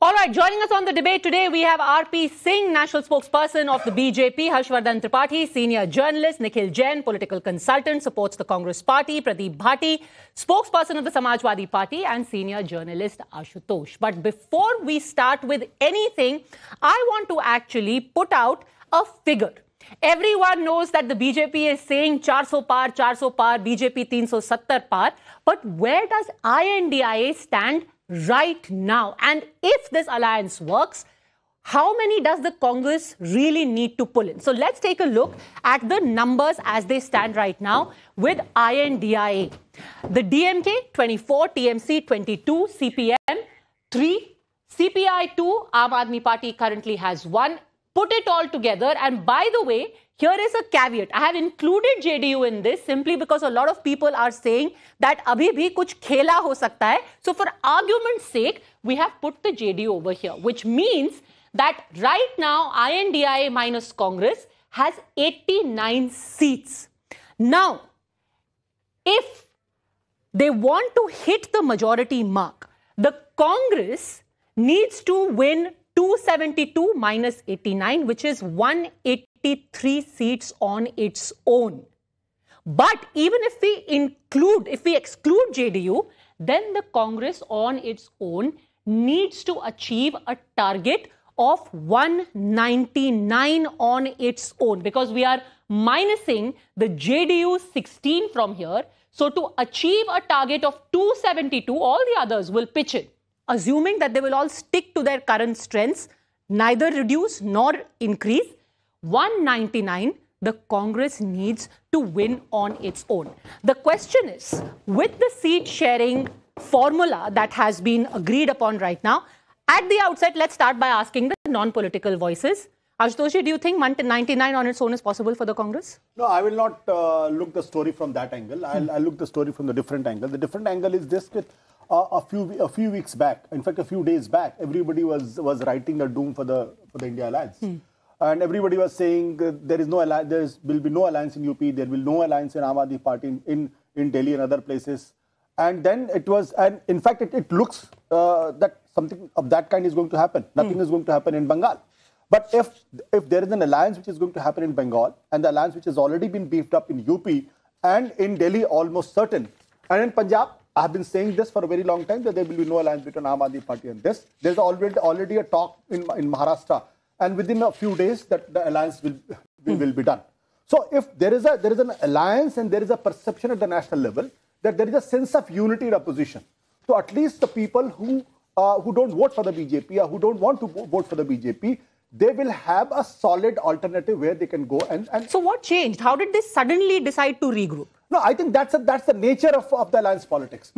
All right, joining us on the debate today, we have RP Singh, national spokesperson of the BJP, Harshvardhan Tripathi, senior journalist, Nikhil Jain, political consultant, supports the Congress party, Pradeep Bhati, spokesperson of the Samajwadi Party, and senior journalist Ashutosh. But before we start with anything, I want to actually put out a figure. Everyone knows that the BJP is saying 400 par, BJP 370 par. But where does INDIA stand right now? And if this alliance works, how many does the Congress really need to pull in? So let's take a look at the numbers as they stand right now with INDIA. The DMK 24, TMC 22, CPM 3, CPI 2, Aam Aadmi Party currently has 1. Put it all together, and by the way, here is a caveat. I have included JDU in this simply because a lot of people are saying that abhi bhi kuch khela ho sakta hai. So for argument's sake, we have put the JDU over here, which means that right now INDIA minus Congress has 89 seats. Now, if they want to hit the majority mark, the Congress needs to win 272 minus 89, which is 183 seats on its own. But even if we exclude JDU, then the Congress on its own needs to achieve a target of 199 on its own, because we are minusing the JDU 16 from here. So to achieve a target of 272, all the others will pitch in, assuming that they will all stick to their current strengths, neither reduce nor increase. 199, the Congress needs to win on its own. The question is, with the seat sharing formula that has been agreed upon right now, at the outset, let's start by asking the non-political voices. Ashutosh, do you think 199 on its own is possible for the Congress? No, I will not look the story from that angle. I'll look the story from the different angle. The different angle is this: that a few weeks back, in fact, a few days back, everybody was writing the doom for the India alliance, and everybody was saying there will be no alliance in UP, there will be no alliance in Aam Aadmi Party in Delhi and other places, and then it was, and in fact, it looks that something of that kind is going to happen. Nothing is going to happen in Bengal. But if there is an alliance which is going to happen in Bengal, and the alliance which has already been beefed up in UP and in Delhi almost certain, and in Punjab, I have been saying this for a very long time, that there will be no alliance between Aam Aadmi Party and this. There's already a talk in Maharashtra, and within a few days that the alliance will be done. So if there is an alliance and there is a perception at the national level that there is a sense of unity in opposition, so at least the people who don't vote for the BJP or who don't want to vote for the BJP, they will have a solid alternative where they can go and. So what changed? How did they suddenly decide to regroup? No, I think that's the nature of the alliance politics.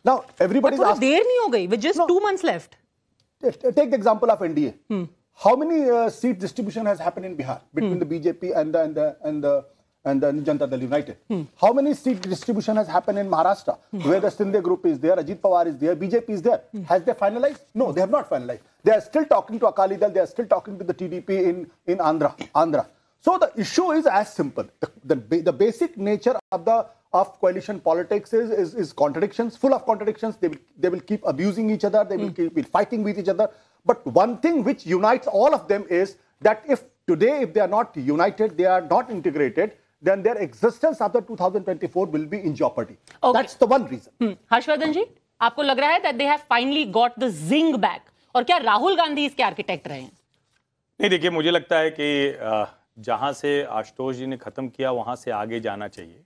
Now, everybody's asking. But देर नहीं हो गई with just 2 months left. Take the example of NDA. How many seat distribution has happened in Bihar between the BJP and the Janata Dal United? How many seat distribution has happened in Maharashtra, where the Shinde group is there, Ajit Pawar is there, BJP is there? Has they finalized? No, they have not finalized. They are still talking to Akali Dal. They are still talking to the TDP in Andhra. So the issue is as simple. The basic nature of coalition politics is contradictions, full of contradictions. They will keep abusing each other. They will keep fighting with each other. But one thing which unites all of them is that if they are not united, they are not integrated, then their existence after 2024 will be in jeopardy. Okay. That's the one reason. Harshvardhan ji, आपको लग रहा है that they have finally got the zing back? और क्या राहुल गांधी इसके architect रहे हैं? नहीं, देखिए, मुझे लगता है कि जहां से आशुतोष जी ने खत्म किया वहां से आगे जाना चाहिए।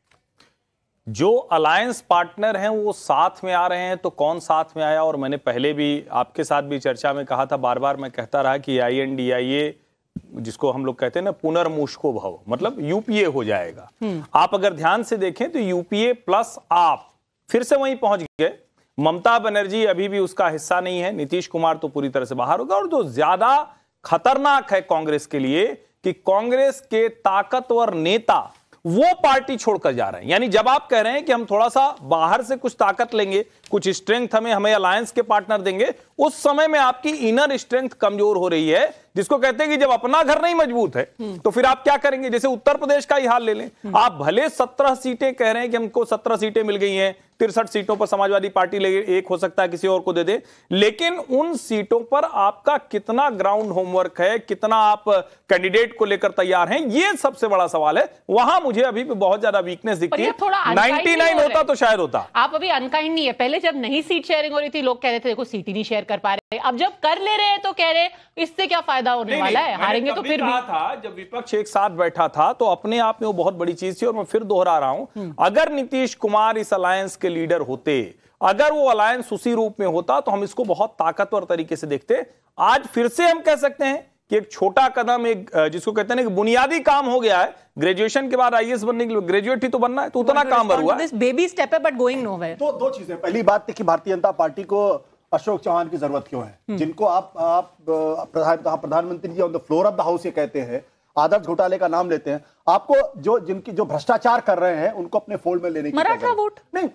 जो अलायंस पार्टनर हैं वो साथ में आ रहे हैं, तो कौन साथ में आया? और मैंने पहले भी आपके साथ भी चर्चा में कहा था, बार बार मैं कहता रहा कि INDIA, जिसको हम लोग कहते हैं ना पुनर्मुष्को भव, मतलब UPA हो जाएगा। आप अगर ध्यान से देखें तो UPA प्लस आप फिर से वहीं पहुंच गए। ममता बनर्जी अभी भी उसका हिस्सा नहीं है, नीतीश कुमार तो पूरी तरह से बाहर होगा। और जो ज्यादा खतरनाक है कांग्रेस के लिए कि कांग्रेस के ताकतवर नेता वो पार्टी छोड़कर जा रहे हैं। यानी जब आप कह रहे हैं कि हम थोड़ा सा बाहर से कुछ ताकत लेंगे, कुछ स्ट्रेंथ हमें अलायंस के पार्टनर देंगे, उस समय में आपकी इनर स्ट्रेंथ कमजोर हो रही है, जिसको कहते हैं कि जब अपना घर नहीं मजबूत है तो फिर आप क्या करेंगे? जैसे उत्तर प्रदेश का ही हाल ले लें। आप भले 17 सीटें कह रहे हैं कि हमको 17 सीटें मिल गई हैं, 63 सीटों पर समाजवादी पार्टी ले, एक हो सकता है किसी और को दे दे, लेकिन उन सीटों पर आपका कितना ग्राउंड होमवर्क है, कितना आप कैंडिडेट को लेकर तैयार हैं, ये सबसे बड़ा सवाल है। वहां मुझे अभी भी बहुत ज्यादा वीकनेस दिखती है। 99 होता तो शायद होता। आप अभी अनकाइंड नहीं है। पहले जब नहीं सीट शेयरिंग हो रही थी, लोग कह रहे थे देखो सीट ही नहीं शेयर कर पा रहे, अब जब कर ले रहे हैं तो कह रहे इससे क्या फायदा होने वाला है, हारेंगे तो फिर भी। था जब विपक्ष एक साथ बैठा था तो अपने आप में वो बहुत बड़ी चीज थी। और मैं फिर दोहरा रहा हूं, अगर नीतीश कुमार इस अलायंस के लीडर होते, अगर वो अलायंस उसी रूप में होता, तो हम इसको बहुत ताकतवर तरीके से देखते। आज फिर से हम कह सकते हैं कि एक छोटा कदम, एक जिसको कहते हैं ना कि बुनियादी काम हो गया है। ग्रेजुएशन के बाद आईएएस बनने के लिए ग्रेजुएट ही तो बनना है, तो उतना काम हुआ। दिस बेबी स्टेप है बट गोइंग नोवेयर। तो दो चीजें, पहली बात है कि भारतीय जनता पार्टी को अशोक चौहान की जरूरत क्यों है, जिनको आप प्रधानमंत्री ji on the floor of the house ये कहते हैं, आदर्श घोटाले का नाम लेते हैं, आपको जो भ्रष्टाचार कर रहे हैं उनको अपने फोल्ड में लेने की मराठा वोट नहीं।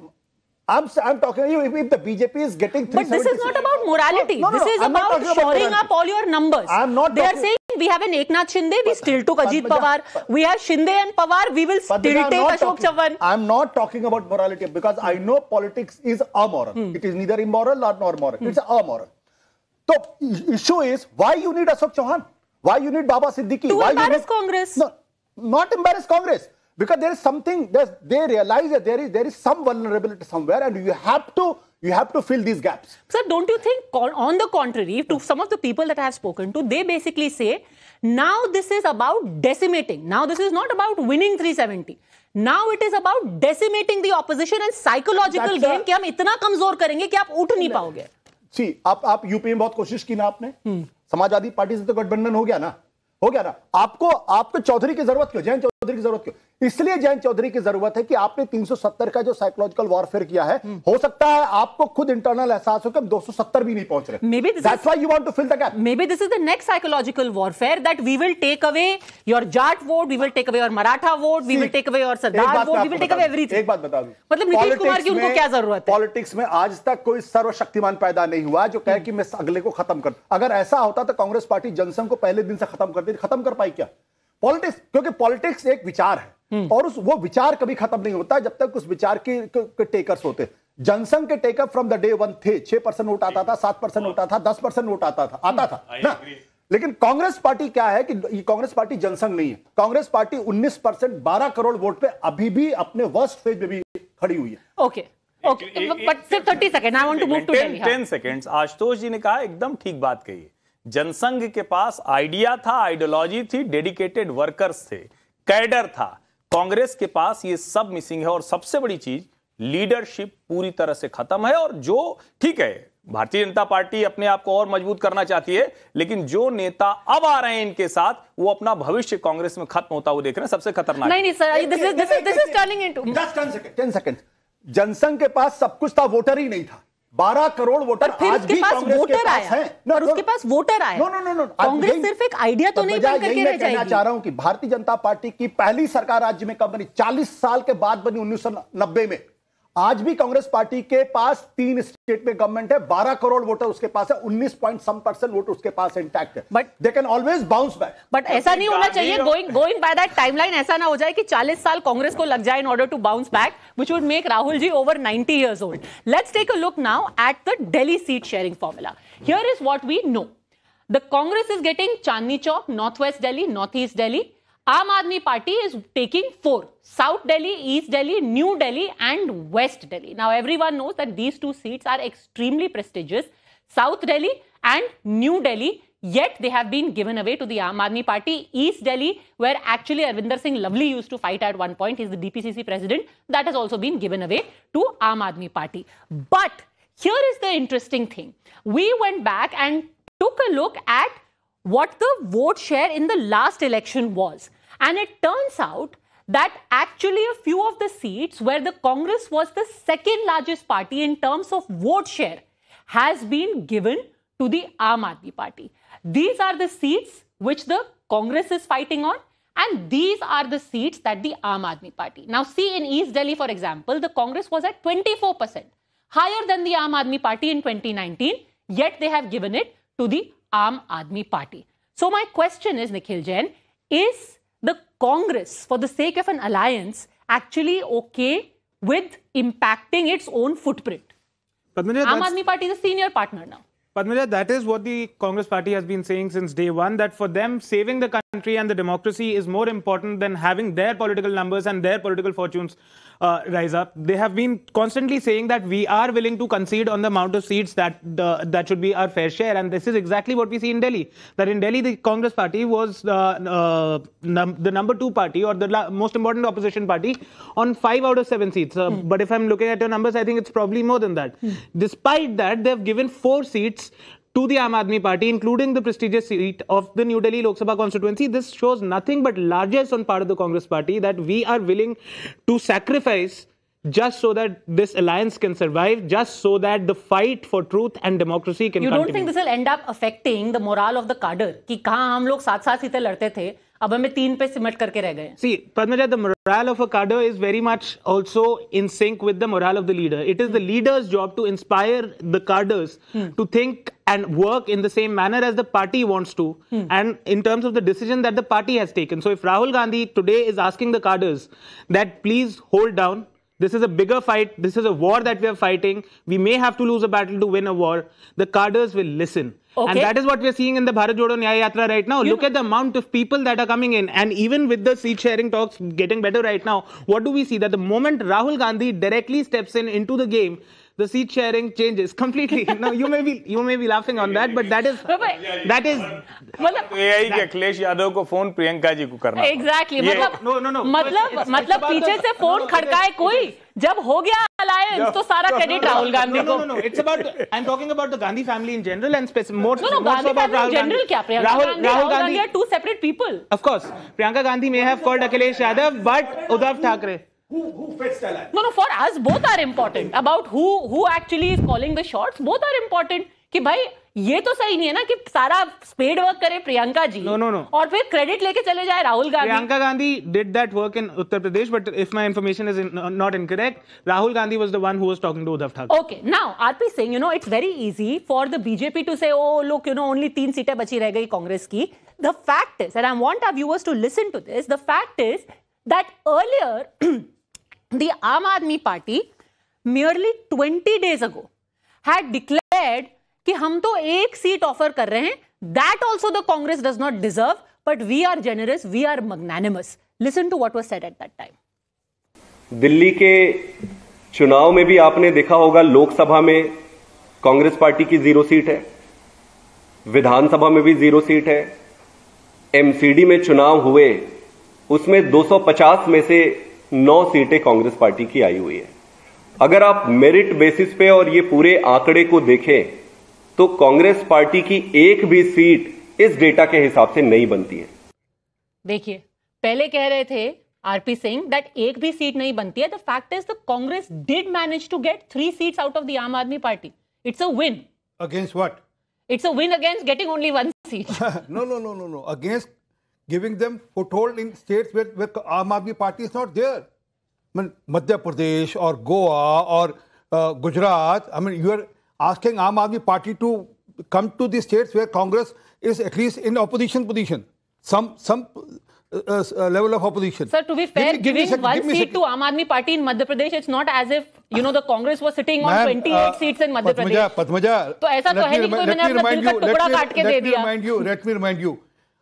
I'm talking to you, if the BJP is getting 376. But this is not about morality. No, this is about shoring up all your numbers. I'm not. They are saying we have an Eknath Shinde, we still took Ajit Pawar. We have Shinde and Pawar, we will still take Ashok Chavan. I'm not talking about morality because I know politics is amoral. It is neither immoral nor moral. It's amoral. So issue is why you need Ashok Chauhan? Why you need Baba Siddiqui? To embarrass Congress. No, not embarrass Congress. Because there is something, they realize that there is some vulnerability somewhere, and you have to fill these gaps. Sir, don't you think, on the contrary, to some of the people that I have spoken to, they basically say, now this is about decimating. Now this is not about winning 370. Now it is about decimating the opposition and psychological game कि हम इतना कमजोर करेंगे कि आप उठ नहीं पाओगे। See, आप यूपी में बहुत कोशिश की ना आपने, समाजवादी पार्टी से तो गठबंधन हो गया ना। आपको चौधरी की जरूरत क्यों, जयंत चौधरी की जरूरत क्यों? इसलिए जयंत चौधरी की जरूरत है कि आपने 370 का जो साइकोलॉजिकल वॉरफेयर किया है, हो सकता है आपको खुद इंटरनल एहसास हो कि हम 270 भी नहीं पहुंच रहे। Maybe that's why you want to fill the gap. Maybe this is the next psychological warfare that we will take away your Jat vote, we will take away your Maratha vote, we will take away your Sardar vote, we will take away everything. एक बात बता दूं, मतलब नीतीश कुमार की उनको क्या जरूरत है? पॉलिटिक्स में आज तक कोई सर्वशक्तिमान पैदा नहीं हुआ जो कहे कि मैं अगले को खत्म कर। अगर ऐसा होता तो कांग्रेस पार्टी जनसंघ को पहले दिन से खत्म कर देती, खत्म कर पाई क्या? पॉलिटिक्स, क्योंकि पॉलिटिक्स एक विचार है और वो विचार कभी खत्म नहीं होता जब तक उस विचार के टेकर्स होते। जनसंघ के taker from the day one थे, 6% वोट आता था, 7% वोट आता था, 10% वोट आता था ना। लेकिन कांग्रेस पार्टी क्या है कि ये कांग्रेस पार्टी जनसंघ नहीं है। कांग्रेस पार्टी 19%, 12 करोड़ वोट पे अभी भी अपने वर्स्ट फेज में भी खड़ी हुई है। ओके, बट सिर्फ 30 second, I want to move to Delhi. 10 seconds. Ashutosh ji ने कहा एकदम ठीक बात कही। जनसंघ के पास आइडिया था, आइडियोलॉजी थी, डेडिकेटेड वर्कर्स थे, कैडर था। कांग्रेस के पास ये सब मिसिंग है और सबसे बड़ी चीज लीडरशिप पूरी तरह से खत्म है। और जो ठीक है, भारतीय जनता पार्टी अपने आप को और मजबूत करना चाहती है, लेकिन जो नेता अब आ रहे हैं इनके साथ, वो अपना भविष्य कांग्रेस में खत्म होता हुआ देख रहे हैं। सबसे खतरनाक नहीं sir, this is turning into just 10 second. Jansangh के पास सब कुछ था, वोटर ही नहीं था। 12 करोड़ वोटर आज भी कांग्रेस के पास है। और उसके पास वोटर आया। नो, कांग्रेस सिर्फ एक आइडिया तो नहीं बन करके रह जाएगी। कहना चाह रहा हूं कि भारतीय जनता पार्टी की पहली सरकार राज्य में कब बनी? 40 साल के बाद बनी, 1990 में। आज भी कांग्रेस पार्टी के पास 3 स्टेट में गवर्नमेंट है, 12 करोड़ वोटर उसके पास है, 19% वोट उसके पास इंटैक्ट है। But they can always bounce back. But ऐसा नहीं होना चाहिए, गोइंग बाय दैट टाइमलाइन, ऐसा ना हो जाए कि 40 साल कांग्रेस को लग जाए in order to bounce back, which would make Rahul ji over 90 years old. Let's take a look now at the Delhi seat sharing formula. Here is what we know. The Congress is getting Chandni Chowk, Northwest Delhi, Northeast Delhi. Aam Aadmi Party is taking 4: South Delhi, East Delhi, New Delhi, and West Delhi. Now, everyone knows that these two seats are extremely prestigious, South Delhi and New Delhi, yet they have been given away to the Aam Aadmi Party. East Delhi, where actually Arvinder Singh Lovely used to fight at one point, he's the DPCC president, that has also been given away to Aam Aadmi Party. But here is the interesting thing. We went back and took a look at what the vote share in the last election was. And it turns out that actually a few of the seats where the Congress was the second largest party in terms of vote share has been given to the Aam Aadmi Party. These are the seats which the Congress is fighting on, and these are the seats that the Aam Aadmi Party. Now see, in East Delhi, for example, the Congress was at 24%, higher than the Aam Aadmi Party in 2019, yet they have given it to the Aam Aadmi Party. So my question is, Nikhil Jain, is the Congress, for the sake of an alliance, actually okay with impacting its own footprint. Padmaja, Aam Aadmi Party is a senior partner now. Padmaja, that is what the Congress party has been saying since day one, that for them, saving the country and the democracy is more important than having their political numbers and their political fortunes rise up. They have been constantly saying that we are willing to concede on the amount of seats that should be our fair share. And this is exactly what we see in Delhi. That in Delhi, the Congress party was the number 2 party or the most important opposition party on 5 out of 7 seats. But if I'm looking at your numbers, I think it's probably more than that. Despite that, they've given 4 seats to the Aam Aadmi Party, including the prestigious seat of the New Delhi Lok Sabha constituency. This shows nothing but largesse on part of the Congress party, that we are willing to sacrifice just so that this alliance can survive, just so that the fight for truth and democracy can continue. You don't think this will end up affecting the morale of the cadre? कि कहाँ हम लोग 7-7 सीटें लड़ते थे, अब हमें 3 पे सिमट करके रह गए. See, Padmaja, the morale of a cadre is very much also in sync with the morale of the leader. It is the leader's job to inspire the cadres to think and work in the same manner as the party wants to, and in terms of the decision that the party has taken. So if Rahul Gandhi today is asking the cadres that please hold down, this is a bigger fight, this is a war that we are fighting, we may have to lose a battle to win a war, the cadres will listen. Okay. And that is what we are seeing in the Bharat Jodo Nyaya Yatra right now. Look at the amount of people that are coming in. And even with the seat sharing talks getting better right now, what do we see? That the moment Rahul Gandhi directly steps into the game, the seat sharing changes completely. Now you may be laughing on that, but that is मतलब यही कि अखिलेश यादव को phone Priyanka ji को करना. Exactly. मतलब पीछे से phone खड़काए कोई, जब हो गया alliance तो सारा क्रेडिट राहुल गांधी को. No. It's about, I'm talking about the Gandhi family in general and more. No, Gandhi family in general क्या? Rahul Gandhi are 2 separate people. Of course, Priyanka Gandhi may have called Akhilesh Yadav, but Uddhav Thackeray. Who fits the line? No, for us both are important. About who actually is calling the shots, both are important. कि भाई ये तो सही नहीं है ना कि सारा स्पेड वर्क करे प्रियंका जी. No. और फिर क्रेडिट लेके चले जाए Rahul Gandhi. Priyanka Gandhi did that work in Uttar Pradesh, but if my information is not incorrect, Rahul Gandhi was the one who was talking to Uddhav Thackeray. Okay, now RP Singh, it's very easy for the BJP to say, oh look, only 3 सीटें बची रह गई कांग्रेस की. The fact is, and I want our viewers to listen to this, the fact is that earlier the Aam Aadmi Party merely 20 days ago had declared कि हम तो 1 seat offer कर रहे हैं. That also the Congress does not deserve, but we are generous, we are magnanimous. Listen to what was said at that time. Delhi के चुनाव में भी आपने देखा होगा, लोकसभा में कांग्रेस पार्टी की 0 सीट है, विधानसभा में भी 0 सीट है, एमसीडी में चुनाव हुए उसमें 250 में से 9 सीटें कांग्रेस पार्टी की आई हुई है. अगर आप मेरिट बेसिस पे और ये पूरे आंकड़े को देखें तो कांग्रेस पार्टी की 1 भी सीट इस डेटा के हिसाब से नहीं बनती है. देखिए, पहले कह रहे थे आरपी सिंह दैट 1 भी सीट नहीं बनती है. The fact is the Congress did manage to get 3 seats out of the Aam Aadmi Party. It's a win. Against what? It's a win against getting only 1 seat. No. Against giving them foothold in states where Aam Aadmi Party is not there. I mean, Madhya Pradesh or Goa or Gujarat. I mean, you are asking Aam Aadmi Party to come to the states where Congress is at least in opposition position. Some level of opposition. Sir, to be fair, giving 1 seat to Aam Aadmi Party in Madhya Pradesh, it's not as if, the Congress was sitting on 28 seats in Madhya Pradesh. Padmaja, तो ऐसा तो है नहीं कोई मैंने अपना दिल का टुकड़ा काट के दे दिया. Let me remind you,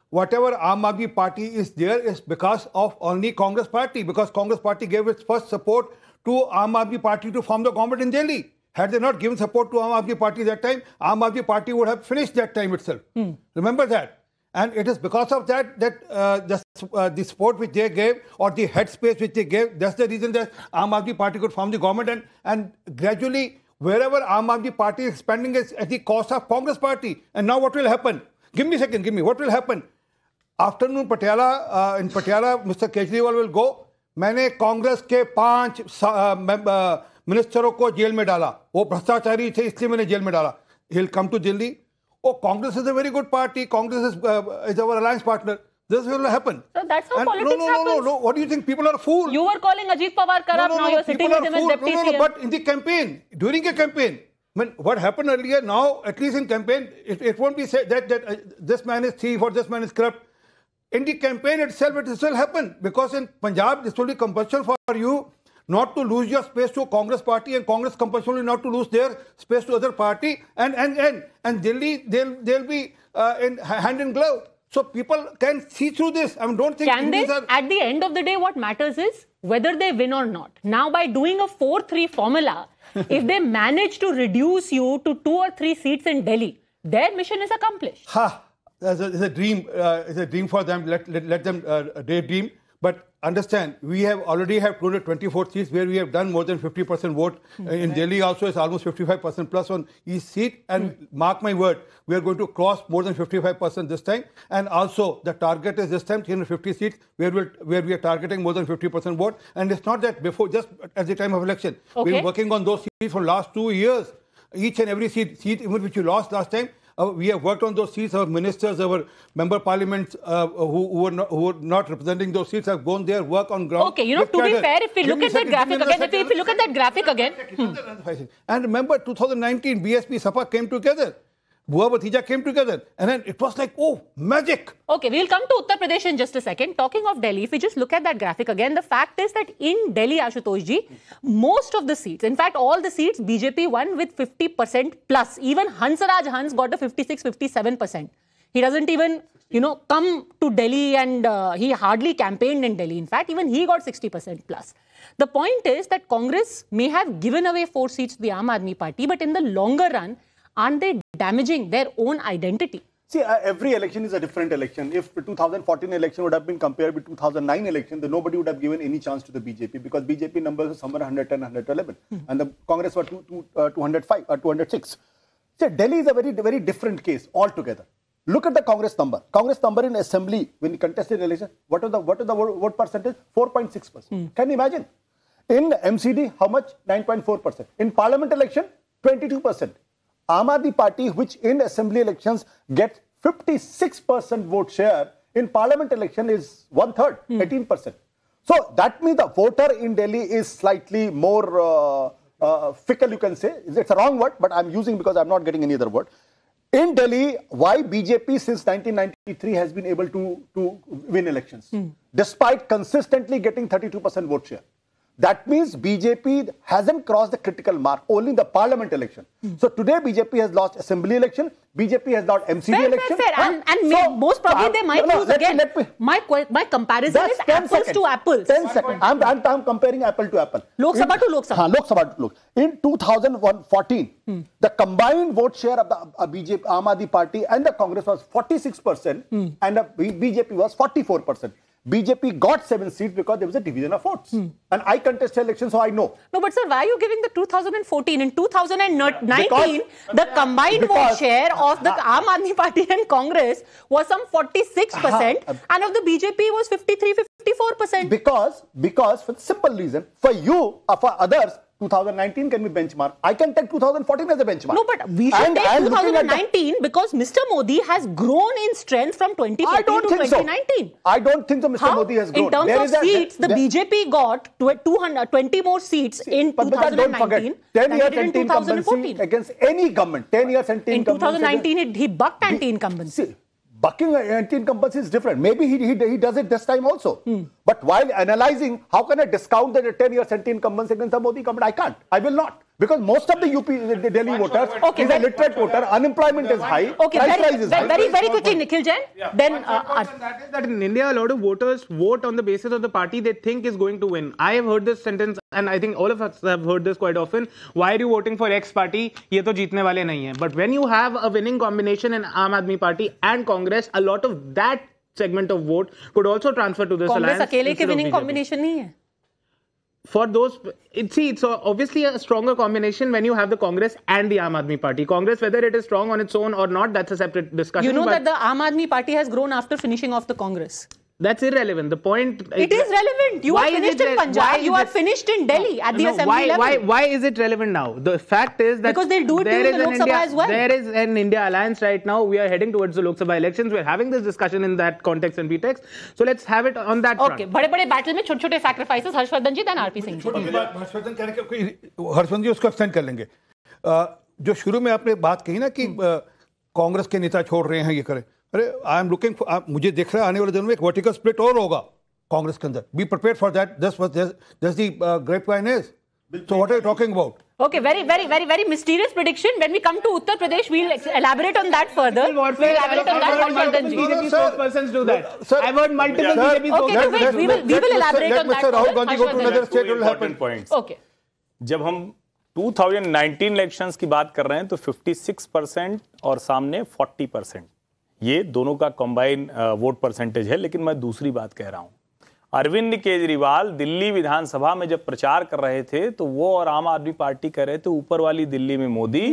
whatever Aam Aadmi Party is there is because of only Congress Party, because Congress Party gave its first support to Aam Aadmi Party to form the government in Delhi. Had they not given support to Aam Aadmi Party that time, Aam Aadmi Party would have finished that time itself. Remember that. And it is because of that the support which they gave or the headspace which they gave, that's the reason that Aam Aadmi Party could form the government, and gradually wherever Aam Aadmi Party is expanding is at the cost of Congress Party. And now what will happen? Give me a second, what will happen? Afternoon in Patiala, Mr. Kejriwal will go. मैंने कांग्रेस के 5 मिनिस्टरों को jail में डाला, वो भ्रष्टाचारी थे इसलिए मैंने जेल में डाला. He'll come to Delhi. Oh, Congress is a very good party. Congress is our alliance partner. This will happen. So that's how politics happens. No. What do you think? People are fools. You were calling Ajit Pawar corrupt. Now you're sitting with him as deputy CM. But in the campaign, during a campaign, what happened earlier, now at least in campaign, it won't be said that this man is thief or this man is corrupt. In the campaign itself, it will happen, because in Punjab, this will be compulsory for you not to lose your space to Congress party, and Congress compulsorily not to lose their space to other party, and Delhi they'll be in hand in glove. So people can see through this. I mean, don't think can they? At the end of the day, what matters is whether they win or not. Now, by doing a 4-3 formula, if they manage to reduce you to 2 or 3 seats in Delhi, their mission is accomplished. It's a dream. It's a dream for them. Let them daydream. But understand, we already have 224 seats where we have done more than 50% vote. In Delhi also, it's almost 55% plus on each seat. And mark my word, we are going to cross more than 55% this time. And also, the target is this time 350 seats where we are targeting more than 50% vote. And it's not that before, just at the time of election. We've been working on those seats for last 2 years. Each and every seat even which you lost last time, we have worked on those seats. Our ministers, our member parliaments who were not representing those seats have gone there, work on ground. Okay, to be fair, if we look at that graphic again, if we look at that graphic again. And remember, 2019, BSP, SAPA came together. Bua Bhatija came together. And then it was like, oh, magic. Okay, we'll come to Uttar Pradesh in just a second. Talking of Delhi, if we just look at that graphic again, the fact is that in Delhi, Ashutosh ji, most of the seats, in fact, all the seats, BJP won with 50% plus. Even Hansraj Hans got a 56-57%. He doesn't even, come to Delhi, and he hardly campaigned in Delhi. In fact, even he got 60% plus. The point is that Congress may have given away 4 seats to the Aam Aadmi Party, but in the longer run, aren't they damaging their own identity? See, every election is a different election. If the 2014 election would have been compared with 2009 election, then nobody would have given any chance to the BJP because BJP numbers were somewhere 110, 111. And the Congress were 205 or 206. See, Delhi is a very, very different case altogether. Look at the Congress number. Congress number in assembly, when you contested election, what is the vote percentage? 4.6%. Can you imagine? In MCD, how much? 9.4%. In parliament election, 22%. Aam Aadmi Party, which in assembly elections gets 56% vote share, in parliament election is 1/3, 18%. So that means the voter in Delhi is slightly more fickle, you can say. It's a wrong word, but I'm using because I'm not getting any other word. In Delhi, why BJP since 1993 has been able to win elections, despite consistently getting 32% vote share. That means BJP hasn't crossed the critical mark, only in the parliament election. So today BJP has lost assembly election, BJP has lost MCD election. Fair. And so, most probably they might lose again. My comparison is apples to apples. 10 seconds. I'm comparing apple to apple. Lok Sabha to Lok Sabha. Lok Sabha to Lok Sabha. In 2014, the combined vote share of the BJP, Aam Aadmi Party and the Congress was 46% and the BJP was 44%. BJP got 7 seats because there was a division of votes. And I contested elections, so I know. No, but sir, why are you giving the 2014? In 2019, the combined vote share of the Aam Aadmi Party and Congress was some 46%, and of the BJP was 53-54%. Because for the simple reason, for you or for others, 2019 can be benchmark. I can take 2014 as a benchmark. No, but we should take 2019 because Mr. Modi has grown in strength from 2014 to 2019. I don't think so Mr. Modi has grown. In terms of seats, the BJP got 220 more seats in 2019 don't forget, 10 years anti-incumbency against any government. 10 years anti-incumbency. In 2019, he bucked anti-incumbency. Bucking anti-incumbency is different. Maybe he does it this time also. But while analyzing, how can I discount that a 10 years anti-incumbency against the Modi government? I can't. I will not. Because most of the the Delhi voters is a literate voter. Unemployment is high. Okay, very quickly, Nikhil Jain. Then that is that in India, a lot of voters vote on the basis of the party they think is going to win. I have heard this sentence, and I think all of us have heard this quite often. Why are you voting for X party? Ye to jeetne wale nahi hai. But when you have a winning combination in Aam Aadmi Party and Congress, a lot of that segment of vote could also transfer to this alliance. Congress अकेले के winning combination नहीं है. For those, it's obviously a stronger combination when you have the Congress and the Aam Aadmi Party. Congress, whether it is strong on its own or not, that's a separate discussion. You know that the Aam Aadmi Party has grown after finishing off the Congress. That's irrelevant. The point... It is relevant. You are finished in Punjab. You are finished in Delhi at the assembly level. Why is it relevant now? The fact is that... Because they'll do it in the Lok Sabha as well. There is an India alliance right now. We are heading towards the Lok Sabha elections. We're having this discussion in that context and pretext. So let's have it on that front. Okay. बड़े-बड़े battle में छोटे-छोटे sacrifices. Harshvardhan ji, then RP Singh ji. Harshvardhan जी उसको extend कर लेंगे. जो शुरू में आपने बात कही ना कि कांग्रेस के नेता छोड़ रहे हैं ये करें. अरे आई एम लुकिंग, मुझे दिख रहा है आने वाले दिनों में एक वर्टिकल स्प्लिट और होगा. कांग्रेस के अंदर. Be prepared for that. That's the grapevine is. So what are you talking about? Okay, very mysterious prediction. When we come to Uttar Pradesh, we'll elaborate on that further. We'll elaborate on that, Harshvardhan ji. BJP spokespersons do that. Sir, I've heard multiple BJP Okay, spokespersons. wait, we will elaborate on that. Let Mr. Rahul Gandhi go to Harshvardhan another ji. state. It will happen. Important points. Okay. जब हम 2019 elections की बात कर रहे हैं तो 56% और सामने 40%, ये दोनों का कंबाइन वोट परसेंटेज है. लेकिन मैं दूसरी बात कह रहा हूं. अरविंद केजरीवाल दिल्ली विधानसभा में जब प्रचार कर रहे थे तो वो और आम आदमी पार्टी कह रहे थे ऊपर वाली दिल्ली में मोदी,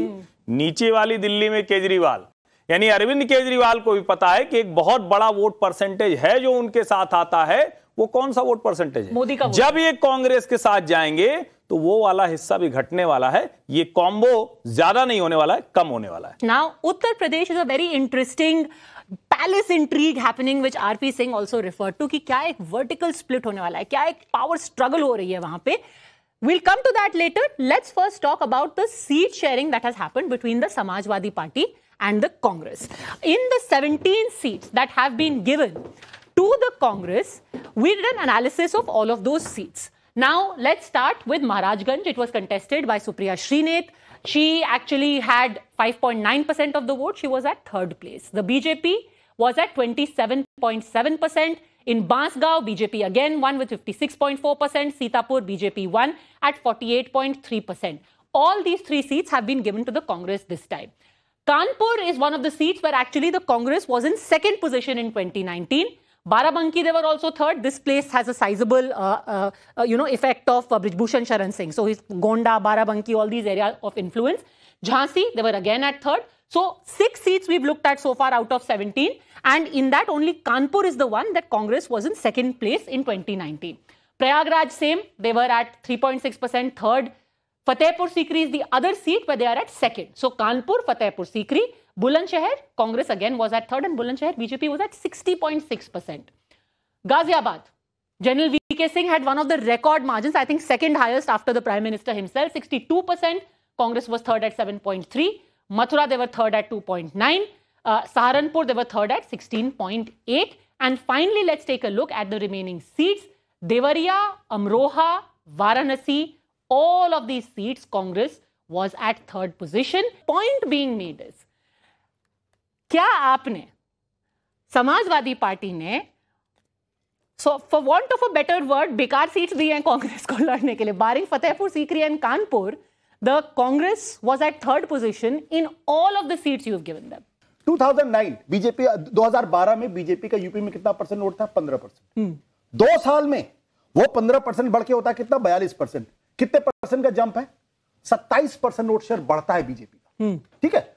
नीचे वाली दिल्ली में केजरीवाल. यानी अरविंद केजरीवाल को भी पता है कि एक बहुत बड़ा वोट परसेंटेज है जो उनके साथ आता है. वो कौन सा वोट परसेंटेज है? मोदी का वोट. जब ये कांग्रेस के साथ जाएंगे तो वो वाला हिस्सा भी घटने वाला है. ये कॉम्बो ज्यादा नहीं होने वाला है, कम होने वाला है. Now, Uttar Pradesh is a very interesting palace intrigue happening, which RP Singh also referred to, कि क्या एक vertical split होने वाला है, क्या एक power struggle हो रही है वहां पे. We'll come to that later. Let's first talk about the seat sharing that has happened between the Samajwadi Party and the Congress. In the 17 seats that have been given to the Congress, we did an analysis of all of those seats. Now, let's start with Maharajganj. It was contested by Supriya Srinath. She actually had 5.9% of the vote. She was at third place. The BJP was at 27.7%. In Bansgaon, BJP again won with 56.4%. Sitapur, BJP won at 48.3%. All these three seats have been given to the Congress this time. Kanpur is one of the seats where actually the Congress was in second position in 2019. Barabanki, they were also third. This place has a sizable, effect of Brijbhushan Sharan Singh. So he's Gonda, Barabanki, all these areas of influence. Jhansi, they were again at third. So 6 seats we've looked at so far out of 17. And in that, only Kanpur is the one that Congress was in second place in 2019. Prayagraj, same. They were at 3.6%, third. Fatehpur Sikri is the other seat where they are at second. So Kanpur, Fatehpur Sikri. Bulandshahr, Congress again was at third, and Bulandshahr, BJP was at 60.6%. Ghaziabad, General V.K. Singh had one of the record margins, I think second highest after the Prime Minister himself, 62%. Congress was third at 7.3. Mathura, they were third at 2.9. Saharanpur, they were third at 16.8. And finally, let's take a look at the remaining seats. Devariya, Amroha, Varanasi, all of these seats, Congress was at third position. Point being made is, क्या आपने Samajwadi party ने for want of a better word बेकार seats दी हैं कांग्रेस को लड़ने के लिए? Barring Fatehpur Sikri and Kanpur, the Congress was at third position in all of the seats you have given them. 2009 BJP 2012 में बीजेपी का यूपी में कितना परसेंट वोट था? 15%. 2 साल में वो 15% बढ़ के होता है कितना? 42%. कितने परसेंट का जंप है? 27% वोट शेयर बढ़ता है बीजेपी का. ठीक है.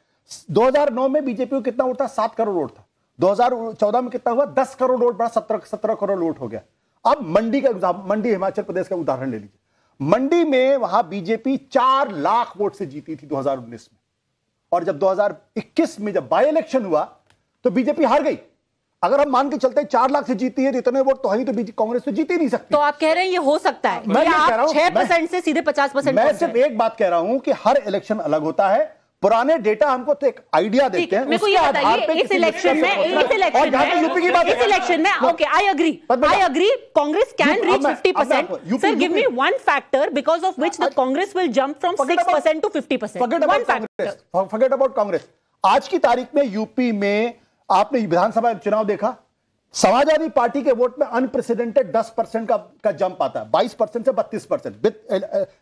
2009 में बीजेपी को कितना वोट था? 7 करोड़ वोट था. 2014 में कितना हुआ? 10 करोड़ वोट बढ़ा, 17 करोड़ वोट हो गया. अब मंडी हिमाचल प्रदेश का उदाहरण ले लीजिए. मंडी में वहां बीजेपी 4 लाख वोट से जीती थी 2019 में, और जब 2021 में जब बाई इलेक्शन हुआ तो बीजेपी हार गई. अगर हम मान के चलते हैं 4 लाख से जीती है तो इतने वोट तो है तो कांग्रेस तो जीत ही नहीं सकती. तो आप कह रहे हैं ये हो सकता है? मैं कह रहा हूं 6% से सीधे 50%. मैं सिर्फ एक बात कह रहा हूं कि हर इलेक्शन अलग होता है. पुराने डेटा हमको तो एक आइडिया देते हैं. मेरे को ये बताइए, इस इलेक्शन में okay, I agree, Congress can reach 50%. Sir, give me one factor because of which the Congress will jump from 6% to 50%. One factor. Forget about Congress. आज की तारीख में यूपी में आपने विधानसभा चुनाव देखा, समाजवादी पार्टी के वोट में अनप्रेसिडेंटेड 10% का जंप आता है, 22% से 32%. विद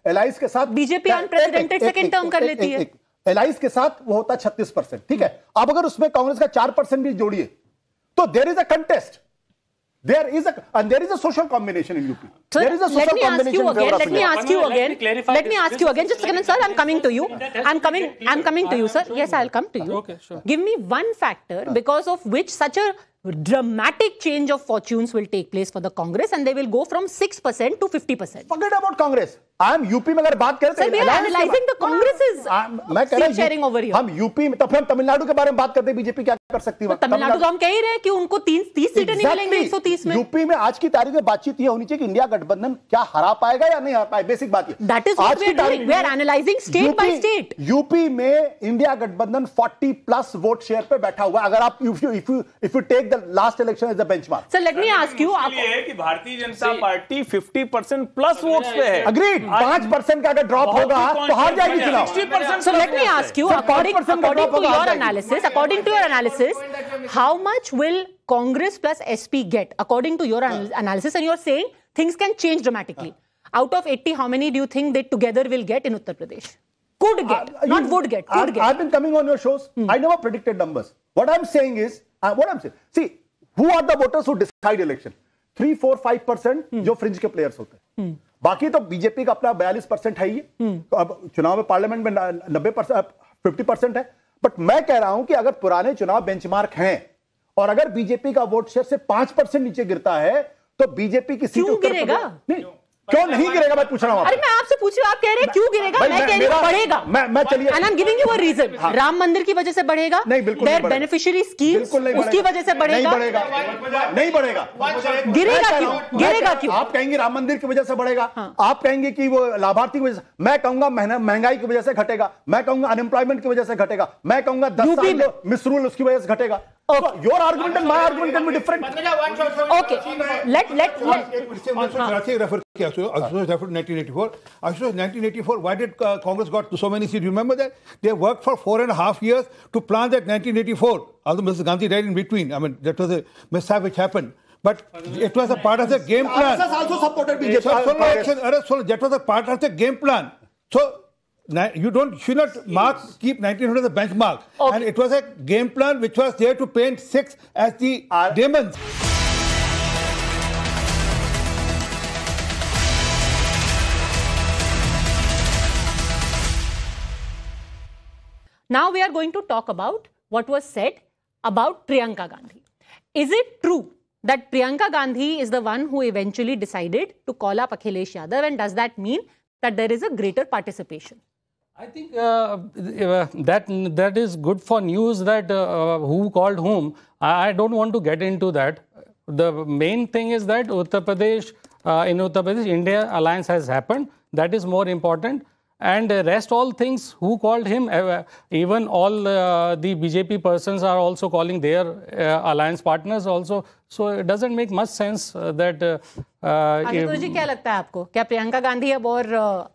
एलाइंस के साथ बीजेपी अनप्रेसिडेंटेड सेकंड टर्म कर लेती है. एलाइंस के साथ वो होता है 36%. ठीक है. अब अगर उसमें कांग्रेस का 4% भी जोड़िए तो there is a contest. There is a social combination in UP. Sir, there is a social combination. Let me ask you again. Just a second, sir. I'm coming to you. I'm coming to you, sir. Yes, I'll come to you. Okay, sure. Give me one factor because of which such a dramatic change of fortunes will take place for the Congress and they will go from 6% to 50%. Forget about Congress. हम UP में अगर बात करें तो analysing the Congress मैं कह रहा हूं हम यूपी में, तो फिर हम तमिलनाडु के बारे में बात करते हैं, बीजेपी क्या कर सकती है? तमिलनाडु तो हम कह ही रहे हैं कि उनको 30 सीटें नहीं मिलेंगी 130 में। यूपी में आज की तारीख में बातचीत ये होनी चाहिए कि इंडिया गठबंधन क्या हरा पाएगा या नहीं हरा पाएगा, बेसिक बात है। That is what we are doing, we are analysing state by state. UP में इंडिया गठबंधन 40+ वोट शेयर पे बैठा हुआ है, अगर आप if you take the last election as a benchmark. Sir let me ask you, कि भारतीय जनता पार्टी 50%+ वोट्स पे है। अग्रीड, 5% का अगर ड्रॉप होगा तो हार जाएगी चुनाव। 60%। So let me ask you, according to your analysis, how much will Congress plus SP get? According to your analysis, and you're saying things can change dramatically. Out of 80, how many do you think they together will get in Uttar Pradesh? Could get, not would get. Could get. I've been coming on your shows. I never predicted numbers. What I'm saying is, see, who are the voters who decide election? 3, 4, 5% जो fringe के players होते हैं। बाकी तो BJP का अपना 42% है ही। तो अब चुनाव में पार्लियामेंट में 90%, 50% है। बट मैं कह रहा हूं कि अगर पुराने चुनाव बेंचमार्क हैं और अगर बीजेपी का वोट शेयर से 5% नीचे गिरता है तो बीजेपी की सीट क्यों गिरेगा? क्यों नहीं गिरेगा, मैं पूछ रहा हूं। अरे मैं आपसे पूछ रही हूं, आप कह रहे हैं क्यों गिरेगा, मैं कह रही हूं बढ़ेगा। मैं चलिए, and I am giving you a reason. Ram Mandir की वजह से बढ़ेगा, नहीं बिल्कुल देयर बेनिफिशियरी स्कीम्स उसकी वजह से बढ़ेगा, नहीं बढ़ेगा। गिरेगा क्यों? गिरेगा क्यों? आप कहेंगे राम मंदिर की वजह से बढ़ेगा, आप कहेंगे कि वो लाभार्थी की वजह से, मैं कहूंगा महंगाई की वजह से घटेगा, मैं कहूंगा अनएम्प्लॉयमेंट की वजह से घटेगा, मैं कहूंगा 10 साल जो मिसरूल उसकी वजह से घटेगा। Your argument and my argument can be different. Okay, let refer किया Ashutosh referred 1984. Ashutosh 1984. Why did Congress got so many seats? Remember that they worked for 4.5 years to plan that 1984. Although Mrs. Gandhi died in between. I mean that was a mishap which happened. But it was a part of the game plan. RSS also supported BJP. That was a part of the game plan. So. You should not keep 1900 as a benchmark. Okay. And it was a game plan which was there to paint 6 as the demons. Now we are going to talk about what was said about Priyanka Gandhi. Is it true that Priyanka Gandhi is the one who eventually decided to call up Akhilesh Yadav, and does that mean that there is a greater participation? I think that is good for news, that who called whom. I don't want to get into that. The main thing is that in Uttar Pradesh, India alliance has happened. That is more important. And rest all things, who called him, even all the BJP persons are also calling their alliance partners also. So it doesn't make much sense that... Ashutosh जी, क्या लगता है आपको, क्या प्रियंका गांधी अब और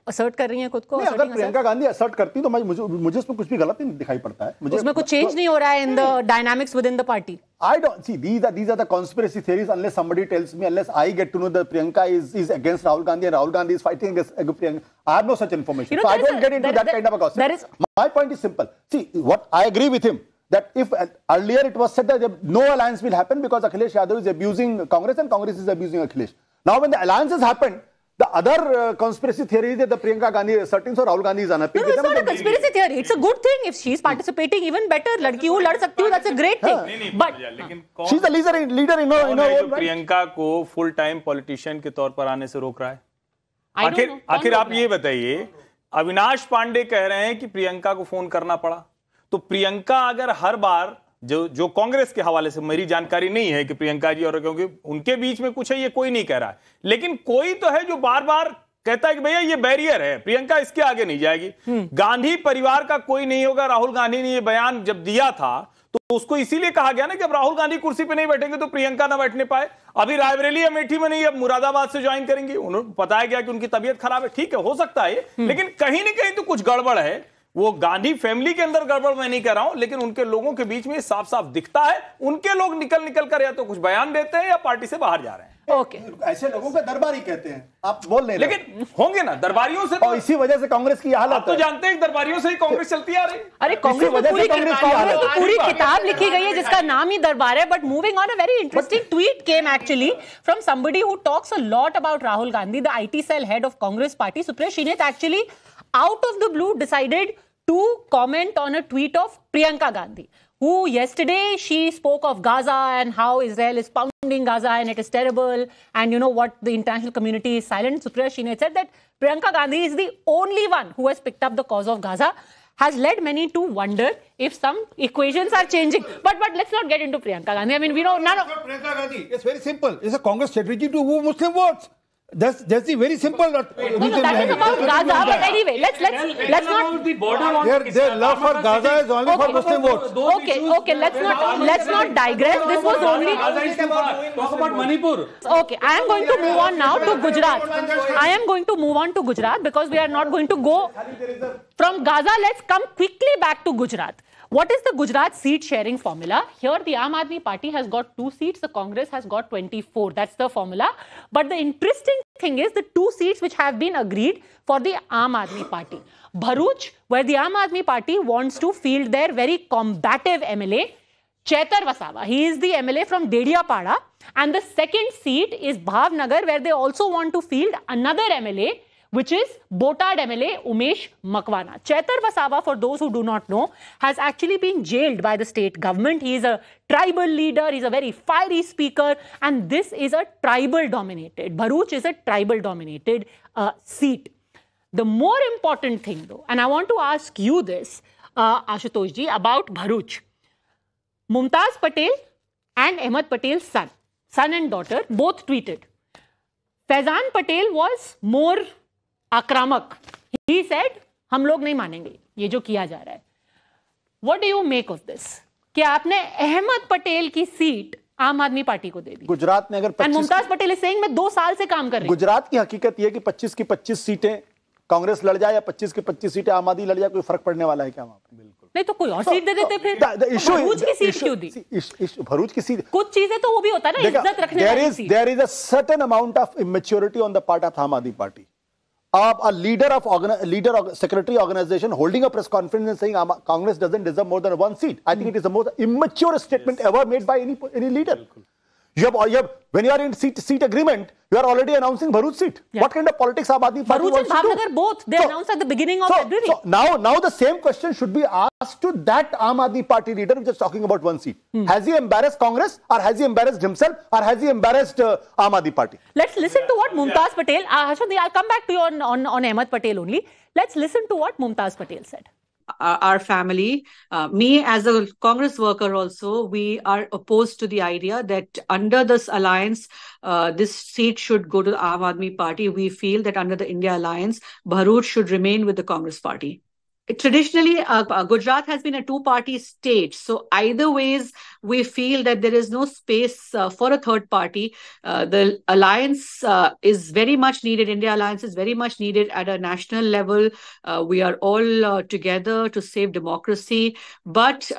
assert कर रही हैं खुद को? अगर प्रियंका गांधी असर्ट करती तो मुझे इसमें कुछ भी गलत नहीं दिखाई पड़ता है। उसमें कुछ चेंज नहीं हो रहा है in the dynamics with in the party. I don't see, these are the conspiracy theories, unless somebody tells me, unless I get to know that Priyanka is against Rahul Gandhi and Rahul Gandhi is fighting against Priyanka. I have no such information. So I don't get into that kind of a gossip. My point is simple. See, what I agree with him, that if earlier it was said that no alliance will happen because Akhilesh Yadav is abusing Congress and Congress is abusing Akhilesh. Now when the alliance has happened, the other conspiracy theory is that the Priyanka Gandhi is asserting, so Rahul Gandhi is unhappy. No, it's not a conspiracy theory. It's a good thing. If she's participating, even better. लड़की हो, लड़ सकती हो, that's a great thing. But she's the leader in her own. Priyanka को full time politician के तौर पर आने से रोक रहा है? आखिर आप ये बताइए, अविनाश पांडे कह रहे हैं कि प्रियंका को फोन करना पड़ा, तो प्रियंका अगर हर बार जो कांग्रेस के हवाले से, मेरी जानकारी नहीं है कि प्रियंका जी और, क्योंकि उनके बीच में कुछ है, ये कोई नहीं कह रहा है, लेकिन कोई तो है जो बार बार कहता है कि भैया ये बैरियर है, प्रियंका इसके आगे नहीं जाएगी। गांधी परिवार का कोई नहीं होगा। राहुल गांधी ने ये बयान जब दिया था तो उसको इसीलिए कहा गया ना कि अब राहुल गांधी कुर्सी पे नहीं बैठेंगे तो प्रियंका ना बैठने पाए। अभी रायबरेली अमेठी में नहीं, अब मुरादाबाद से ज्वाइन करेंगी। उन्होंने बताया गया कि उनकी तबीयत खराब है, ठीक है, हो सकता है, लेकिन कहीं ना कहीं तो कुछ गड़बड़ है। वो गांधी फैमिली के अंदर गड़बड़ मैं नहीं कर रहा हूं, लेकिन उनके लोगों के बीच में साफ साफ दिखता है, उनके लोग निकल कर या तो कुछ बयान देते हैं या पार्टी से बाहर जा रहे हैं। ओके, ऐसे लोगों को दरबारी कहते हैं, आप बोल रहे हैं, लेकिन होंगे ना दरबारियों से, और इसी वजह से कांग्रेस की हालत, आप तो जानते हैं दरबारियों से ही कांग्रेस चलती आ रही। अरे कांग्रेस की पूरी किताब लिखी गई है जिसका नाम ही दरबार है। But moving on, a very interesting tweet came actually from somebody who talks a lot about Rahul Gandhi, the IT cell head of Congress party. Supriya Shinath actually out of the blue decided to comment on a tweet of Priyanka Gandhi, who yesterday she spoke of Gaza and how Israel is pounding surrounding Gaza and it is terrible. And you know what, the international community is silent. Supriya Shine said that Priyanka Gandhi is the only one who has picked up the cause of Gaza, has led many to wonder if some equations are changing. But let's not get into Priyanka Gandhi. I mean, we know none of Priyanka Gandhi. It's very simple. It's a Congress strategy to woo Muslim votes. That's the very simple reason. No, that is about Gaza. But anyway, let's not. The border their love for Gaza is only for Muslim votes. Okay. Let's not digress. This was only. Talk about Manipur. Okay, I am going to move on now to Gujarat. I am going to move on to Gujarat because we are not going to go from Gaza. Let's come quickly back to Gujarat. What is the Gujarat seat sharing formula? Here the Aam Aadmi Party has got 2 seats, the Congress has got 24. That's the formula. But the interesting thing is the 2 seats which have been agreed for the Aam Aadmi Party. Bharuch, where the Aam Aadmi Party wants to field their very combative MLA, Chaitar Wasawa. He is the MLA from Dediyapada. And the second seat is Bhavnagar, where they also want to field another MLA, which is Botad MLA Umesh Makwana. Chaitar Wasawa, for those who do not know, has actually been jailed by the state government. He is a tribal leader, he's a very fiery speaker, and this is a tribal-dominated, Bharuch is a tribal-dominated seat. The more important thing though, and I want to ask you this, Ashutosh ji, about Bharuch. Mumtaz Patel and Ahmed Patel's son and daughter, both tweeted. Faizan Patel was more आक्रामक. He said, हम लोग नहीं मानेंगे ये जो किया जा रहा है. What do you make of this? कि आपने अहमद पटेल की सीट आम आदमी पार्टी को दे दी. गुजरात में अगर 25 मुमताज पटेल इज सेइंग मैं 2 साल से काम कर रही हूं. गुजरात की हकीकत यह कि 25 की 25 सीटें कांग्रेस लड़ जाए या 25 की 25 सीटें आम आदमी लड़ जाए, कोई फर्क पड़ने वाला है क्या वहां पर? बिल्कुल नहीं तो कोई और सीट दे देते फिर. भरूच की सीट क्यों दी? भरूच की सीट, कुछ चीजें तो वो भी होता है ना, इज्जत रखने वाली seat. There is a certain amount of immaturity on the part of Aam Aadmi Party. A leader of secretary organization holding a press conference and saying Congress doesn't deserve more than 1 seat. I think it is the most immature statement ever made by any leader. When you are in seat agreement, you are already announcing Bharuch seat. Yeah. What kind of politics Aam Aadmi Party Bharuch wants and to do? Bhavnagar both, they announced at the beginning of February. So now the same question should be asked to that Aam Aadmi Party leader who is talking about 1 seat. Has he embarrassed Congress, or has he embarrassed himself, or has he embarrassed Aam Aadmi Party? Let's listen to what Mumtaz Patel, Ashwini, I'll come back to you on Ahmed Patel only. Let's listen to what Mumtaz Patel said. Our family, me as a Congress worker also, we are opposed to the idea that under this alliance, this seat should go to the Aam Aadmi Party. We feel that under the India alliance, Bharuch should remain with the Congress Party. Traditionally, Gujarat has been a 2-party state. So either ways, we feel that there is no space for a third party. The alliance is very much needed. India alliance is very much needed at a national level. We are all together to save democracy. But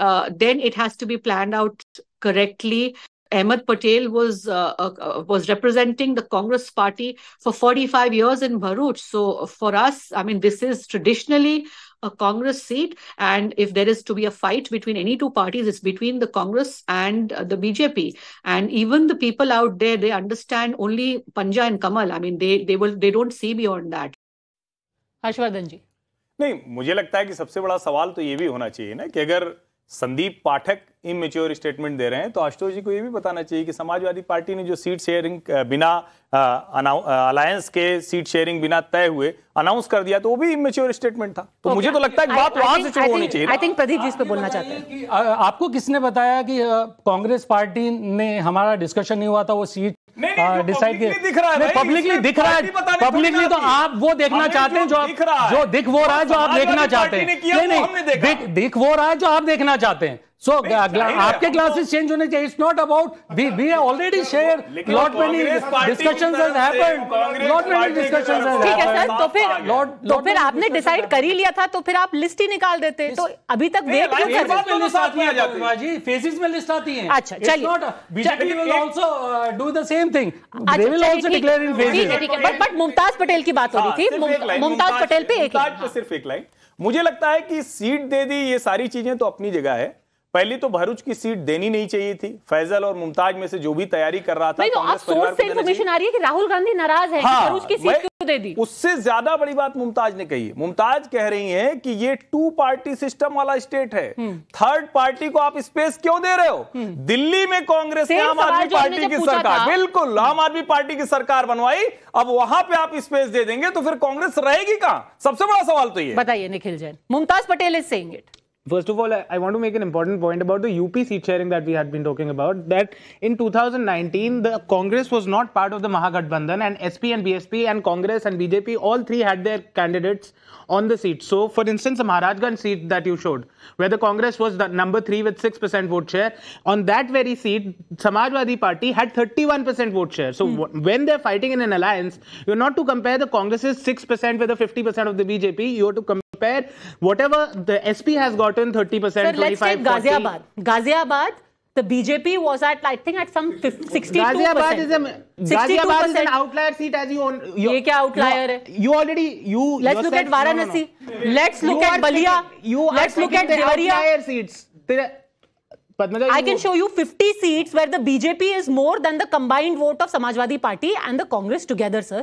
then it has to be planned out correctly. Ahmed Patel was representing the Congress party for 45 years in Bharuch. So for us, I mean, this is traditionally a Congress seat. And if there is to be a fight between any 2 parties, it's between the Congress and the BJP. And even the people out there, they understand only Panja and Kamal. I mean, they don't see beyond that. Harshvardhan ji. नहीं, मुझे लगता है कि सबसे बड़ा सवाल तो ये भी होना चाहिए ना कि अगर संदीप पाठक इमेच्योर स्टेटमेंट दे रहे हैं तो आशुतोष जी को ये भी बताना चाहिए कि समाजवादी पार्टी ने जो सीट शेयरिंग बिना अलायंस के सीट शेयरिंग बिना तय हुए अनाउंस कर दिया तो वो भी इमेच्योर स्टेटमेंट था. तो मुझे तो लगता है कि बात वहां से शुरू होनी चाहिए. आई थिंक प्रदीप जी इस पे बोलना चाहते हैं. आपको किसने बताया कि कांग्रेस पार्टी ने हमारा डिस्कशन नहीं हुआ था वो सीट डिसाइड किया? पब्लिकली दिख रहा है. पब्लिकली तो आप वो देखना चाहते हैं जो दिख वो रहा है जो आप देखना चाहते हैं. नहीं, दिख वो रहा है जो आप देखना चाहते हैं. So आपके क्लासेस चेंज होने चाहिए. It's not about we have already shared lot many discussions has happened. Lot many discussions has happened. ठीक है सर, तो फिर आपने डिसाइड कर ही लिया था तो फिर आप लिस्ट ही निकाल देते. तो अभी तक वेट क्यों कर रहे हैं? लिस्ट आती है जी, फेजेस में लिस्ट आती है. अच्छा चलिए, BJP will also do the same thing. They will also declare in phases. But Mumtaz Patel की बात हो रही थी. मुमताज पटेल पे सिर्फ एक लाइन. मुझे लगता है कि सीट दे दी, ये सारी चीजें तो अपनी जगह है. पहली तो भरूच की सीट देनी नहीं चाहिए थी. फैजल और मुमताज में से जो भी तैयारी कर रहा था, तो आप सोर्स से इंफॉर्मेशन आ रही है कि राहुल गांधी नाराज है. भरूच की सीट क्यों दे दी। उससे ज्यादा बड़ी बात मुमताज ने कही है। मुमताज कह रही हैं कि ये 2 पार्टी सिस्टम वाला स्टेट है, थर्ड पार्टी को आप स्पेस क्यों दे रहे हो? दिल्ली में कांग्रेस ने आम आदमी पार्टी की सरकार, बिल्कुल आम आदमी पार्टी की सरकार बनवाई, अब वहां पे आप स्पेस दे देंगे तो फिर कांग्रेस रहेगी कहां? सबसे बड़ा सवाल तो ये। बताइए Nikhil Jain. Mumtaz Patel is saying it. First of all, I want to make an important point about the UP seat sharing that we had been talking about, that in 2019, the Congress was not part of the Mahagathbandhan, and SP and BSP and Congress and BJP, all three had their candidates on the seat. So, for instance, the Maharajganj seat that you showed, where the Congress was the number 3 with 6% vote share, on that very seat, Samajwadi Party had 31% vote share. So, when they're fighting in an alliance, you're not to compare the Congress's 6% with the 50% of the BJP, you have to compare whatever the SP has gotten 30%. Sir, let's take Ghaziabad. Ghaziabad, the BJP was at, I think, at some 62%. Ghaziabad is an outlier seat, as you own. ये क्या outlier है? You already Let's look at Varanasi. Let's look at Balia. Let's look at Devaria. Seats. I can show you 50 seats where the BJP is more than the combined vote of Samajwadi Party and the Congress together, sir.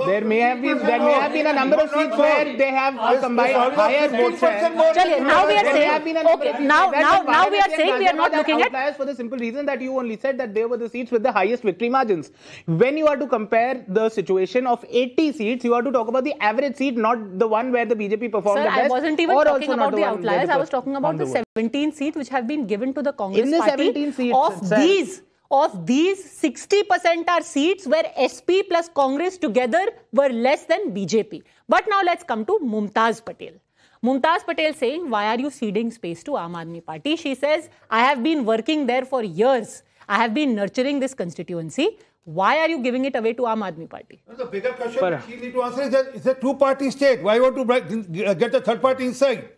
There may have been a number of seats where they have combined higher vote share. Now we are saying, okay, now we are saying we are not looking at outliers for the simple reason that you only said that they were the seats with the highest victory margins. When you are to compare the situation of 80 seats, you are to talk about the average seat, not the one where the BJP performed the best. Sir, I wasn't even talking about the outliers. I was talking about the 17 seats which have been given to the Congress party. 17 seats, of these 60% are seats where SP plus Congress together were less than BJP. But now let's come to Mumtaz Patel. Mumtaz Patel saying, why are you ceding space to Aam Aadmi Party? She says, I have been working there for years. I have been nurturing this constituency. Why are you giving it away to Aam Aadmi Party? The bigger question she need to answer is that it's a 2-party state. Why want to get the third party inside?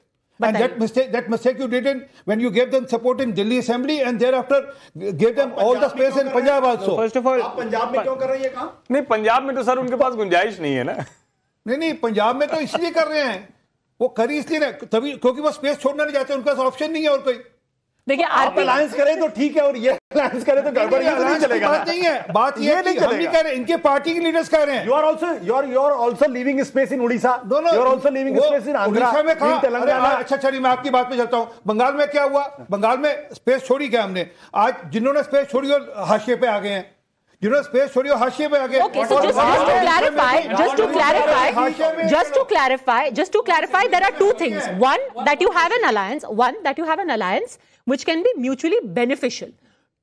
And that mistake you did when you gave them support in Delhi Assembly and thereafter gave them all the space in Punjab also. First of all, आप पंजाब में क्यों कर रही है काम? नहीं, पंजाब में तो सर उनके पास गुंजाइश नहीं है ना। नहीं, पंजाब में तो इसलिए कर रहे हैं, वो करी इसलिए ना, तभी क्योंकि वो स्पेस छोड़ना नहीं चाहते, उनका ऑप्शन नहीं है और कोई। देखिए, आप अलायंस करें तो ठीक है और ये अलायंस करें तो गड़बड़ नहीं चलेगा। बात नहीं है, बात ये नहीं हम नहीं कह रहे, इनके पार्टी के लीडर्स कह रहे हैं। You are also leaving space in Odisha. You are also leaving space in Andhra. Orissa में कहा, अच्छा चलिए मैं आपकी बात पे चलता हूँ। बंगाल में क्या हुआ? बंगाल में स्पेस छोड़ी क्या हमने? आज जिन्होंने स्पेस छोड़ी और हाशिए पे आ गए हैं, जिन्होंने स्पेस छोड़ी और हाशिए पे आ गए। Okay, so just to clarify, there are two things. One, that you have an alliance which can be mutually beneficial.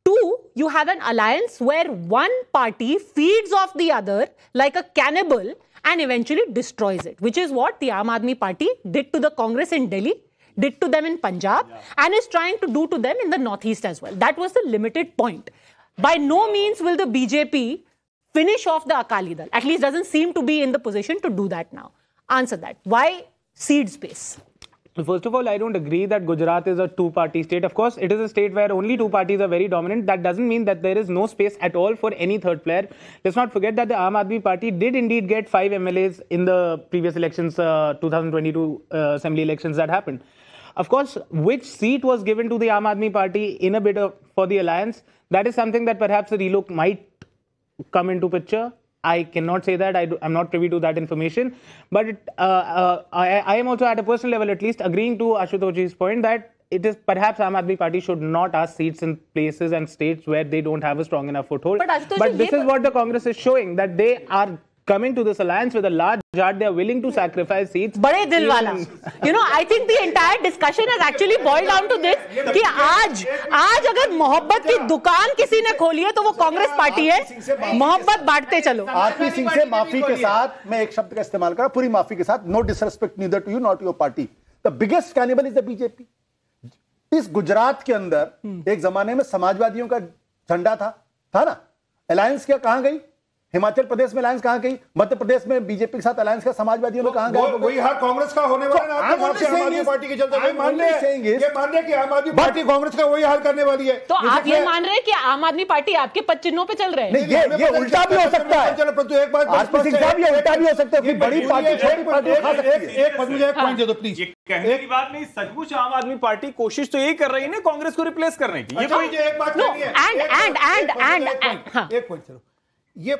Two, you have an alliance where one party feeds off the other like a cannibal and eventually destroys it, which is what the Aam Aadmi Party did to the Congress in Delhi, did to them in Punjab, and is trying to do to them in the Northeast as well. That was the limited point. By no means will the BJP finish off the Akali Dal. At least doesn't seem to be in the position to do that now. Answer that. Why cede space? First of all, I don't agree that Gujarat is a 2-party state. Of course, it is a state where only 2 parties are very dominant. That doesn't mean that there is no space at all for any third player. Let's not forget that the Aam Aadmi Party did indeed get 5 MLAs in the previous elections, 2022 assembly elections that happened. Of course, which seat was given to the Aam Aadmi Party in a bid for the alliance, that is something that perhaps the relook might come into picture. I cannot say that. I'm not privy to that information. But I am also at a personal level at least agreeing to Ashutoshji's point that it is perhaps Aam Aadmi Party should not ask seats in places and states where they don't have a strong enough foothold. But this is what the Congress is showing, that they are coming to this alliance with a large heart. They are willing to sacrifice seats. बड़े दिल वाला. You know, I think the entire discussion has actually boiled down to this कि आज अगर मोहब्बत की दुकान किसी ने खोली है तो वो कांग्रेस पार्टी है. मोहब्बत बांटते चलो. आरपी सिंह से माफी के साथ मैं एक शब्द का इस्तेमाल करा, पूरी माफी के साथ, no disrespect neither to you not your party. The biggest cannibal is the BJP. इस गुजरात के अंदर एक जमाने में समाजवादियों का झंडा था ना? अलायंस क्या कहां गई? हिमाचल प्रदेश में अलायंस कहां गई? मध्य प्रदेश में बीजेपी के साथ अलायंस का समाजवादियों में कहां गया? वही हाल कांग्रेस का होने वाला है ना? आम आदमी पार्टी के चलते ये मान रहे कि आम आदमी पार्टी कांग्रेस का वही हाल करने वाली है. तो आप ये मान रहे हैं कि आम आदमी पार्टी आपके पद चिन्हों पे चल रहे हैं? नहीं, ये उल्टा भी हो सकता है. परंतु एक बात आरपी सिंह साहब, ये उल्टा भी हो सकता है कि बड़ी पार्टी छोटी पार्टी खा सकती है. एक मुझे एक पॉइंट दे दो प्लीज. कहने की बात नहीं, सचमुच आम आदमी पार्टी कोशिश तो यही कर रही है ना कांग्रेस को रिप्लेस करने की. ये एक बात करनी है. एक पॉइंट चलो, ये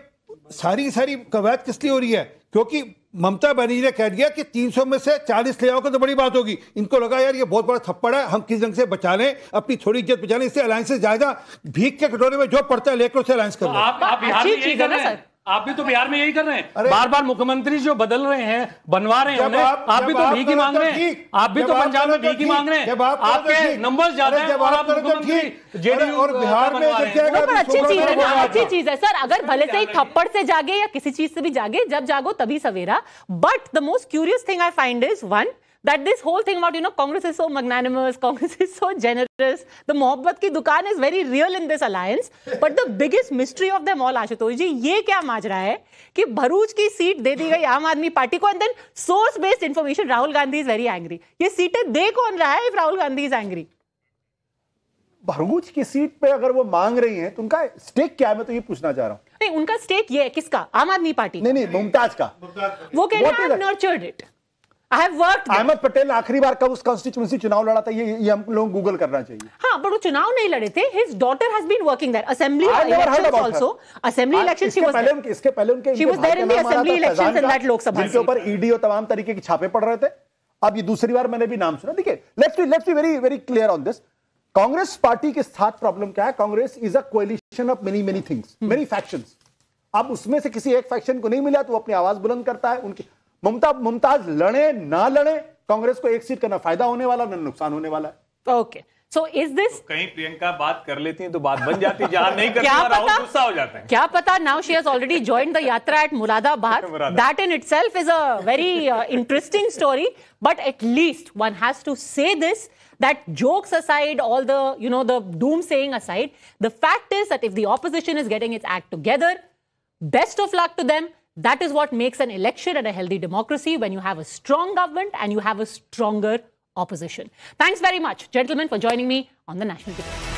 सारी कवायद किस लिए हो रही है क्योंकि ममता बनर्जी ने कह दिया कि 300 में से 40 ले आओगे तो बड़ी बात होगी। इनको लगा यार ये बहुत बड़ा थप्पड़ है, हम किस ढंग से बचा लें, अपनी थोड़ी इज्जत बचा लें, इससे अलायंसेस ज्यादा भीख के कटोरे में जो पड़ता है लेकर उसे अलायंस कर लो। आप बिहार में यही कर रहे हैं, आप भी तो बिहार में यही कर रहे हैं। बार बार मुख्यमंत्री जो बदल रहे हैं, बनवा रहे हैं, आप भी तो भीख ही मांग रहे हैं। आप भी तो पंजाब में भीख ही मांग रहे हैं। आपके नंबर्स ज्यादा हैं और आप मुख्यमंत्री जेडीयू और बिहार में अच्छी चीज है ना, अच्छी चीज है सर। अगर भले से ही थप्पड़ से जागे या किसी चीज से भी जागे, जब जागो तभी सवेरा। But the most curious thing I find is one, that this whole thing about, Congress is so magnanimous, Congress is so generous, the mohabbat ki dukaan is very real in this alliance. But the biggest mystery of them all, Ashutosh ji, ye kya माजरा है कि भरूच की seat दे दी गई आम Aadmi party को, and then source based information, Rahul Gandhi is very angry. ये सीटें दे कौन रहा है if Rahul Gandhi is angry? Bharuch की सीट पे अगर वो मांग रही हैं तो उनका स्टेक क्या है, मैं तो ये पूछना चाह रहा हूं। नहीं, उनका स्टेक ये है, किसका? आम आदमी पार्टी। नहीं, मुमताज का। वो कह रहे हैं nurtured it, I have worked there. Ahmed Patel ने आखिरी बार कब उस कॉन्स्टिट्यूएंसी चुनाव लड़ा था, ये हम लोग गूगल करना चाहिए। हाँ, but वो चुनाव नहीं लड़े थे। His daughter has been working there. Assembly elections also. Assembly elections she was there. इसके पहले उनके she was there in the assembly elections in that Lok Sabha. जिनके ऊपर ईडी और तमाम तरीके के छापे पड़ रहे थे। अब ये दूसरी बार मैंने भी नाम सुना। देखिए, let's be very very clear on this. Congress party के साथ प्रॉब्लम क्या है? Congress is a coalition of many things, many factions. अब उसमें से किसी एक फैक्शन को नहीं मिला तो वो अपनी आवाज बुलंद करता है। उनकी मुमताज लड़े ना लड़े, कांग्रेस को एक सीट का ना फायदा होने वाला ना नुकसान होने वाला है। ओके, सो इज दिस, कहीं प्रियंका बात कर लेती हैं तो बात बन जाती है, जहां नहीं करती राहुल गुस्सा हो जाते हैं। क्या पता, now she has already joined the yatra at Moradabad. That in itself is a very interesting story, but at least one has to say this, that jokes aside, all the the doom saying aside, the fact is that if the opposition is getting its act together, best of luck to them. That is what makes an election and a healthy democracy, when you have a strong government and you have a stronger opposition. Thanks very much, gentlemen, for joining me on the National Debate.